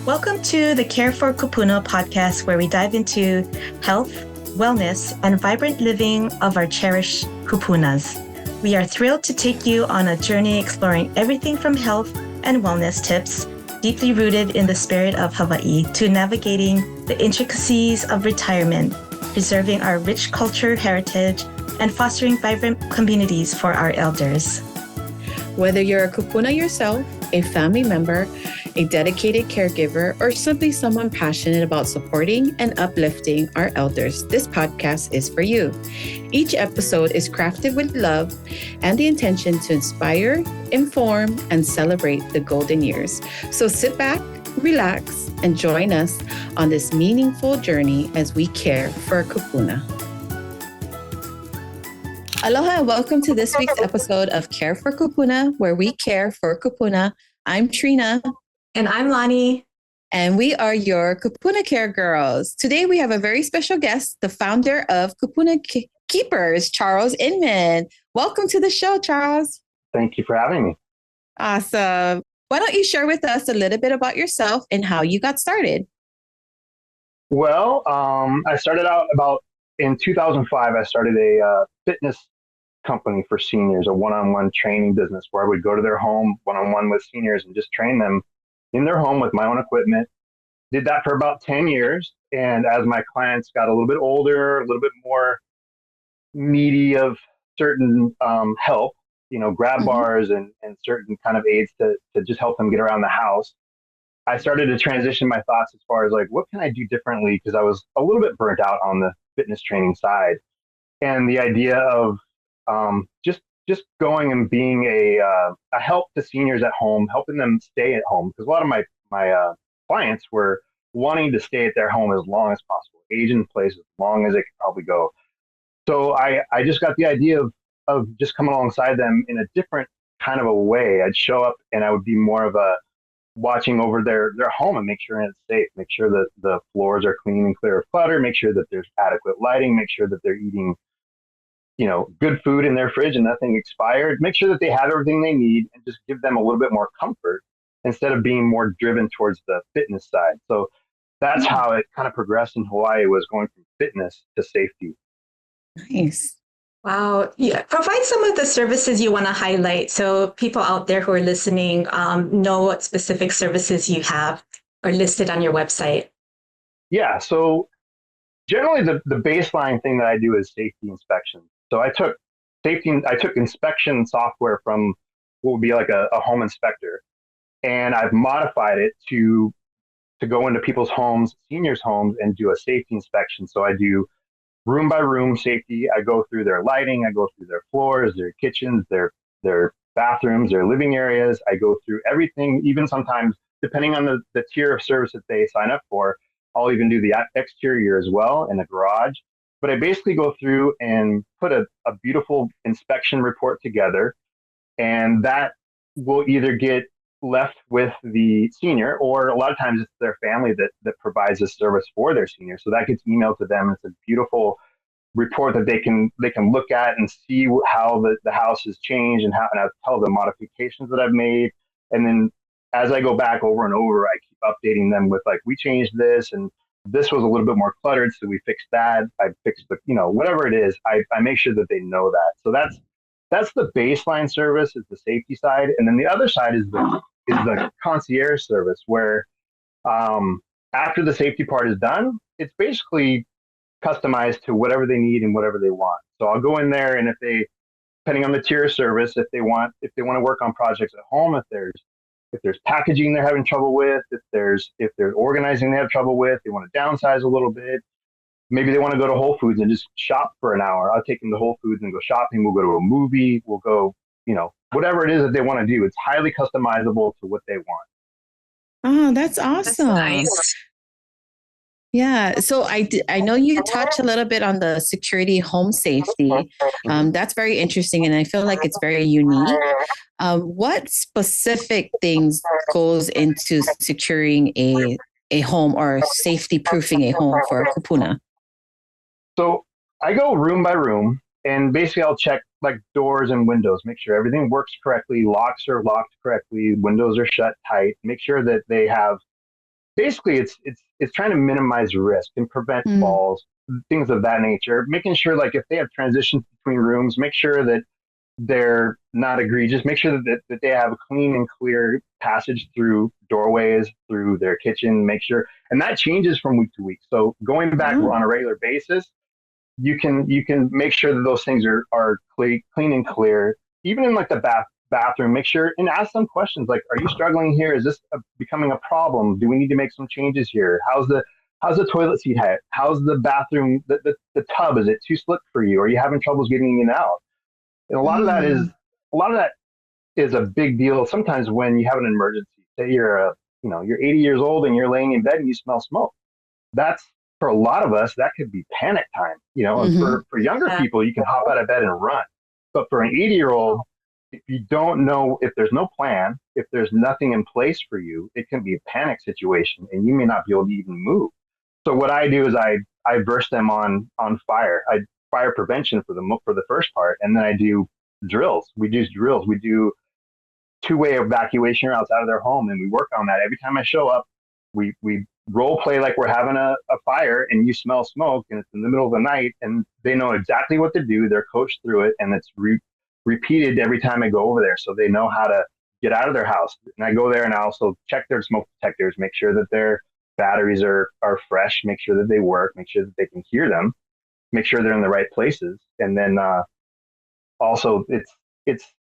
Welcome to the Care for Kūpuna podcast, where we dive into health, wellness, and vibrant living of our cherished kupunas. We are thrilled to take you on a journey exploring everything from health and wellness tips, deeply rooted in the spirit of Hawaii, to navigating the intricacies of retirement, preserving our rich culture heritage, and fostering vibrant communities for our elders. Whether you're a kupuna yourself, a family member, a dedicated caregiver, or simply someone passionate about supporting and uplifting our elders, this podcast is for you. Each episode is crafted with love and the intention to inspire, inform, and celebrate the golden years. So sit back, relax, and join us on this meaningful journey as we care for our kupuna. Aloha and welcome to this week's episode of Care for Kūpuna, where we care for kupuna. I'm Trina. And I'm Lani. And we are your Kūpuna Care girls. Today we have a very special guest, the founder of Kūpuna Keepers, Charles Inman. Welcome to the show, Charles. Thank you for having me. Awesome. Why don't you share with us a little bit about yourself and how you got started? Well, I started out in 2005. I started a fitness company for seniors, a one-on-one training business where I would go to their home one-on-one with seniors and just train them in their home with my own equipment. Did that for about 10 years. And as my clients got a little bit older, a little bit more needy of certain help, grab bars and certain kind of aids to just help them get around the house, I started to transition my thoughts as far as what can I do differently? Because I was a little bit burnt out on the fitness training side. And the idea of just going and being a help to seniors at home, helping them stay at home. Because a lot of my clients were wanting to stay at their home as long as possible, age in place as long as they could probably go. So I just got the idea of just coming alongside them in a different kind of a way. I'd show up and I would be more of a watching over their home and make sure it's safe, make sure that the floors are clean and clear of clutter, make sure that there's adequate lighting, make sure that they're eating good food in their fridge and nothing expired, make sure that they have everything they need and just give them a little bit more comfort instead of being more driven towards the fitness side. So that's how it kind of progressed in Hawaii, was going from fitness to safety. Nice. Wow. Yeah. Provide some of the services you want to highlight so people out there who are listening know what specific services you have or listed on your website. Yeah. So generally the baseline thing that I do is safety inspections. So I took inspection software from what would be like a home inspector, and I've modified it to go into people's homes, seniors' homes, and do a safety inspection. So I do room by room safety. I go through their lighting, I go through their floors, their kitchens, their bathrooms, their living areas. I go through everything, even sometimes depending on the tier of service that they sign up for, I'll even do the exterior as well in the garage. But I basically go through and put a beautiful inspection report together, and that will either get left with the senior, or a lot of times it's their family that provides this service for their senior. So that gets emailed to them. It's a beautiful report that they can look at and see how the house has changed and I tell them modifications that I've made. And then as I go back over and over, I keep updating them with we changed this and this was a little bit more cluttered, so we fixed that. I fixed whatever it is, I make sure that they know that. So that's the baseline service, is the safety side. And then the other side is the concierge service, where after the safety part is done, it's basically customized to whatever they need and whatever they want. So I'll go in there, and depending on the tier of service, if they want to work on projects at home, if there's packaging they're having trouble with, if there's organizing they have trouble with, they want to downsize a little bit. Maybe they want to go to Whole Foods and just shop for an hour. I'll take them to Whole Foods and go shopping. We'll go to a movie. We'll go, whatever it is that they want to do. It's highly customizable to what they want. Oh, that's awesome. That's nice. Yeah. So I know you touched a little bit on the security home safety. That's very interesting. And I feel like it's very unique. What specific things goes into securing a home or safety proofing a home for a kupuna? So I go room by room, and basically I'll check doors and windows, make sure everything works correctly. Locks are locked correctly. Windows are shut tight. Make sure that they have basically it's trying to minimize risk and prevent falls, things of that nature, making sure like if they have transitions between rooms, make sure that they're not egregious, make sure that they have a clean and clear passage through doorways, through their kitchen, make sure, and that changes from week to week. So going back on a regular basis, you can make sure that those things are clean and clear, even in like the bathroom, make sure and ask some questions like, are you struggling here? Is this becoming a problem? Do we need to make some changes here? How's the toilet seat height? How's the bathroom, the tub? Is it too slick for you? Are you having troubles getting in and out? And a lot of that is a big deal. Sometimes when you have an emergency, say you're 80 years old and you're laying in bed and you smell smoke. That's, for a lot of us, that could be panic time, and for younger people, you can hop out of bed and run. But for an 80-year-old, if you don't know, if there's no plan, if there's nothing in place for you, it can be a panic situation and you may not be able to even move. So what I do is I verse them on fire. Fire prevention for the first part, and then I do drills. We do drills. We do two-way evacuation routes out of their home, and we work on that every time I show up. We role play like we're having a fire, and you smell smoke, and it's in the middle of the night, and they know exactly what to do. They're coached through it, and it's repeated every time I go over there, so they know how to get out of their house. And I go there and I also check their smoke detectors, make sure that their batteries are fresh, make sure that they work, make sure that they can hear them, make sure they're in the right places. And then also it's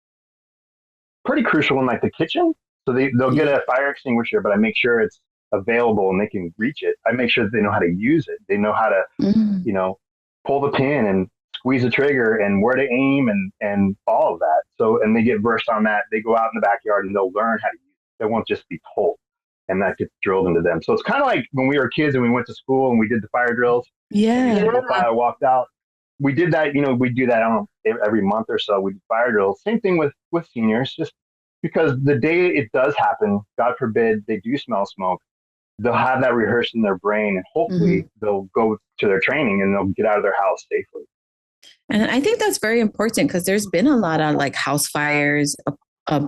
pretty crucial in like the kitchen. So they'll get a fire extinguisher, but I make sure it's available and they can reach it. I make sure that they know how to use it. They know how to, pull the pin and squeeze the trigger and where to aim and all of that. So, and they get versed on that. They go out in the backyard and they'll learn how to use it. They won't just be told, and that gets drilled into them. So it's kind of like when we were kids and we went to school and we did the fire drills. Yeah. I walked out. We did that, we do that, I don't know, every month or so. We do fire drills. Same thing with seniors, just because the day it does happen, God forbid, they do smell smoke, they'll have that rehearsed in their brain, and hopefully they'll go to their training and they'll get out of their house safely. And I think that's very important because there's been a lot of like house fires,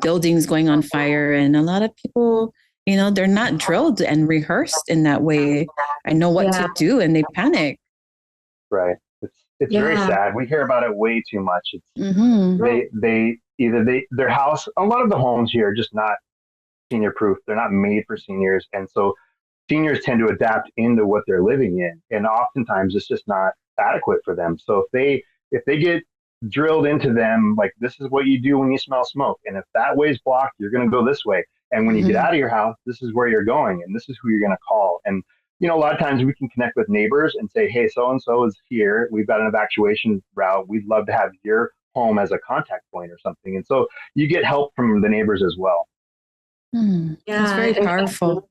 buildings going on fire, and a lot of people, they're not drilled and rehearsed in that way. I know what to do, and they panic. Right. It's very sad. We hear about it way too much. It's their house. A lot of the homes here are just not senior proof. They're not made for seniors, and so seniors tend to adapt into what they're living in, and oftentimes it's just not adequate for them. So if they get drilled into them, like, this is what you do when you smell smoke, and if that way's blocked, you're going to go this way, and when you get out of your house, this is where you're going, and this is who you're going to call. And a lot of times we can connect with neighbors and say, hey, so-and-so is here. We've got an evacuation route. We'd love to have your home as a contact point or something. And so you get help from the neighbors as well. It's very powerful.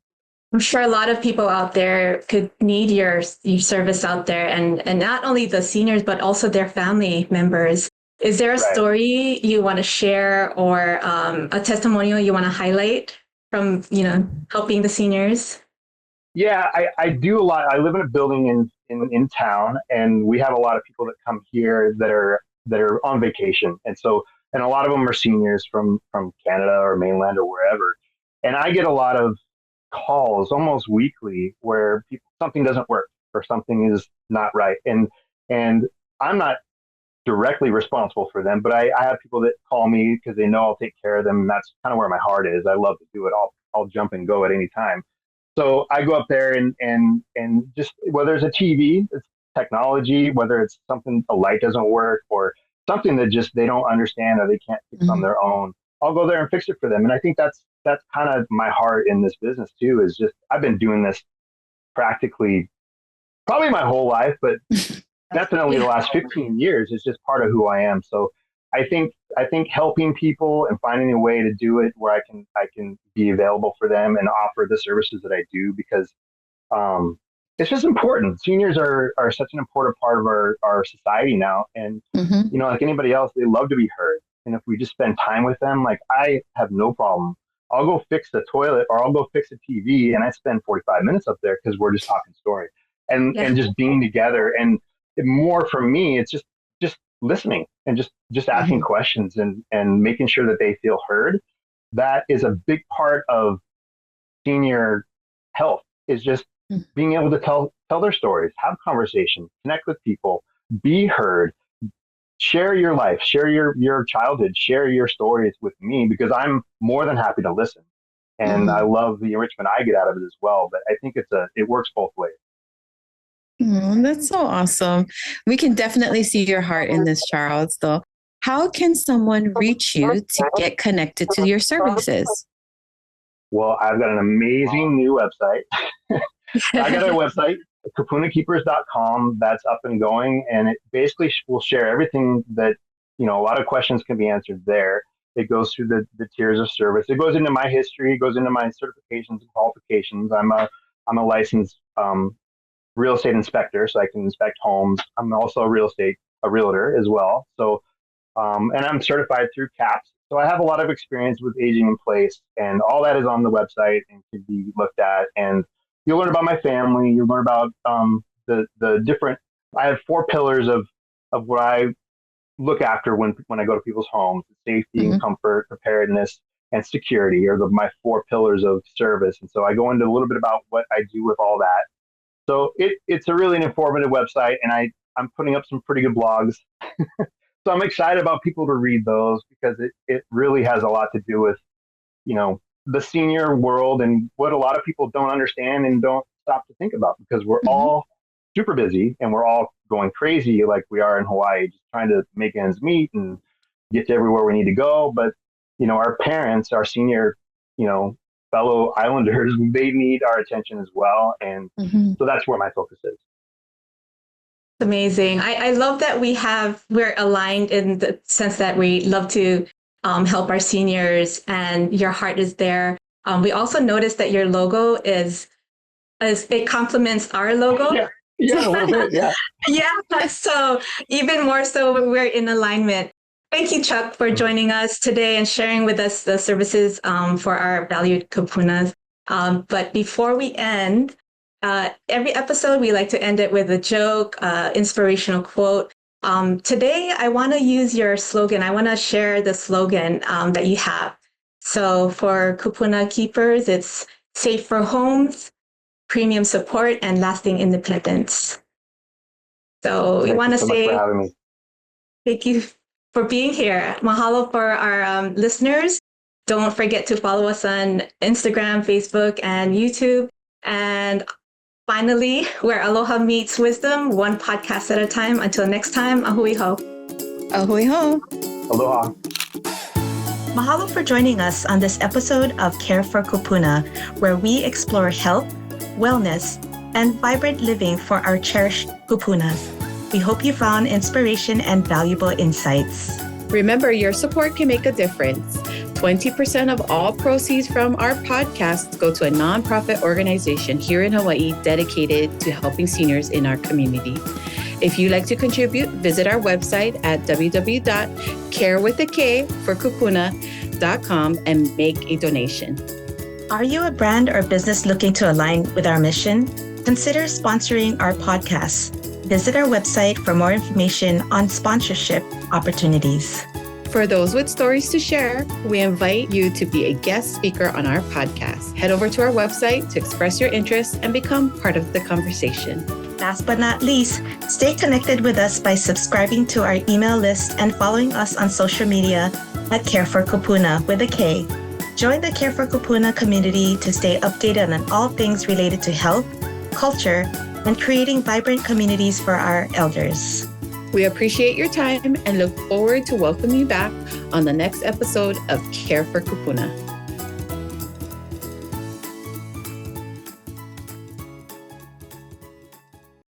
I'm sure a lot of people out there could need your service out there, and not only the seniors, but also their family members. Is there a story you want to share, or a testimonial you want to highlight from, helping the seniors? Yeah, I do a lot. I live in a building in town, and we have a lot of people that come here that are on vacation. And a lot of them are seniors from Canada or mainland or wherever. And I get a lot of calls almost weekly where something doesn't work or something is not right. And I'm not directly responsible for them, but I have people that call me because they know I'll take care of them. And that's kind of where my heart is. I love to do it. I'll jump and go at any time. So I go up there and just, whether it's a TV, it's technology, whether it's something, a light doesn't work, or something that just they don't understand or they can't fix on their own, I'll go there and fix it for them. And I think that's kind of my heart in this business too, is just, I've been doing this probably my whole life, but definitely the last 15 years is just part of who I am. So I think helping people and finding a way to do it where I can be available for them and offer the services that I do, because it's just important. Seniors are such an important part of our society now. And, like anybody else, they love to be heard. And if we just spend time with them, like, I have no problem. I'll go fix the toilet or I'll go fix a TV, and I spend 45 minutes up there because we're just talking story and just being together. And more for me, it's just listening and just asking questions and making sure that they feel heard. That is a big part of senior health is just being able to tell their stories, have conversations, connect with people, be heard, share your life, share your childhood, share your stories with me, because I'm more than happy to listen. And I love the enrichment I get out of it as well. But I think it works both ways. That's so awesome. We can definitely see your heart in this, Charles, though. How can someone reach you to get connected to your services? Well, I've got an amazing new website. I got a website, KūpunaKeepers.com, that's up and going. And it basically will share everything that, a lot of questions can be answered there. It goes through the tiers of service. It goes into my history. It goes into my certifications and qualifications. I'm a licensed real estate inspector, so I can inspect homes. I'm also a realtor as well. So, and I'm certified through CAPS. So I have a lot of experience with aging in place, and all that is on the website and can be looked at. And you'll learn about my family. You'll learn about the different. I have 4 pillars of what I look after when I go to people's homes: safety and comfort, preparedness, and security are my 4 pillars of service. And so I go into a little bit about what I do with all that. So it's a really informative website, and I'm putting up some pretty good blogs. So I'm excited about people to read those, because it really has a lot to do with, the senior world and what a lot of people don't understand and don't stop to think about, because we're all super busy and we're all going crazy like we are in Hawaii, just trying to make ends meet and get to everywhere we need to go. But, our parents, our senior, fellow islanders, they need our attention as well. And so that's where my focus is. Amazing. I love that we're aligned in the sense that we love to help our seniors, and your heart is there. We also noticed that your logo it complements our logo. Yeah, a little bit, yeah. Yeah, so even more so, we're in alignment. Thank you, Chuck, for joining us today and sharing with us the services for our valued kupunas. But before we end, every episode, we like to end it with a joke, inspirational quote. Today, I want to use your slogan. I want to share the slogan that you have. So for Kūpuna Keepers, it's safe for homes, premium support, and lasting independence. So we want to say thank you for being here. Mahalo for our listeners. Don't forget to follow us on Instagram, Facebook, and YouTube. And finally, where aloha meets wisdom, one podcast at a time. Until next time, ahui ho. Ahui ho. Aloha. Mahalo for joining us on this episode of Care for Kūpuna, where we explore health, wellness, and vibrant living for our cherished kupunas. We hope you found inspiration and valuable insights. Remember, your support can make a difference. 20% of all proceeds from our podcasts go to a nonprofit organization here in Hawaii dedicated to helping seniors in our community. If you'd like to contribute, visit our website at www.carewithak4kupuna.com and make a donation. Are you a brand or business looking to align with our mission? Consider sponsoring our podcast. Visit our website for more information on sponsorship opportunities. For those with stories to share, we invite you to be a guest speaker on our podcast. Head over to our website to express your interest and become part of the conversation. Last but not least, stay connected with us by subscribing to our email list and following us on social media at Care for Kūpuna with a K. Join the Care for Kūpuna community to stay updated on all things related to health, culture, and creating vibrant communities for our elders. We appreciate your time and look forward to welcoming you back on the next episode of Care for Kūpuna.